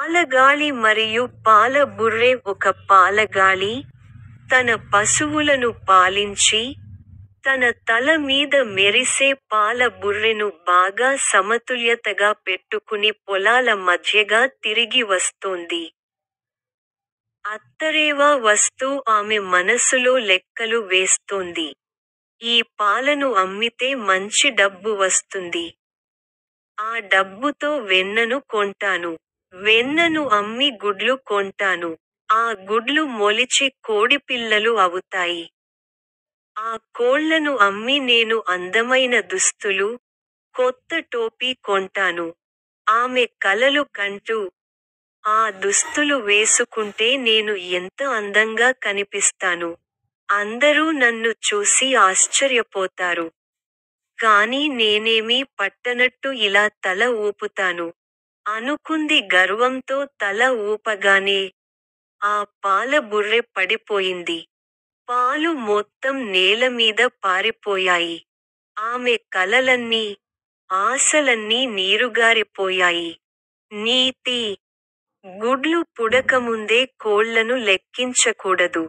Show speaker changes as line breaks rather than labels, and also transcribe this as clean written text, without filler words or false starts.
పాలగాలి మరియు పాల బుర్రె. ఒక పాలగాలి, తన పశువులను పాలించి, తన తల మీద మెరిసే పాల బుర్రెను బాగా సమతుల్యతగా పెట్టుకుని పొలాల మధ్యగా తిరిగి వస్తోంది. అత్తరేవా వస్తూ ఆమె మనసులో లెక్కలు వేస్తోంది. ఈ పాలను అమ్మితే మంచి డబ్బు వస్తుంది. ఆ డబ్బుతో వెన్నను కొంటాను. వెన్నను అమ్మి గుడ్లు కొంటాను. ఆ గుడ్లు మొలిచి కోడిపిల్లలు అవుతాయి. ఆ కోళ్లను అమ్మి నేను అందమైన దుస్తులు, కొత్త టోపీ కొంటాను. ఆమె కలలు కంటూ, ఆ దుస్తులు వేసుకుంటే నేను ఎంత అందంగా కనిపిస్తాను. అందరూ నన్ను చూసి ఆశ్చర్యపోతారు. కానీ నేనేమీ పట్టనట్టు ఇలా తల ఊపుతాను. అనుకుంది గర్వంతో. తల ఊపగానే ఆ పాల బుర్రె పడిపోయింది. పాలు మొత్తం నేలమీద పారిపోయాయి. ఆమె కలలన్నీ, ఆశలన్నీ నీరుగారిపోయాయి. నీతి: గుడ్లు పుడకముందే కోళ్లను లెక్కించకూడదు.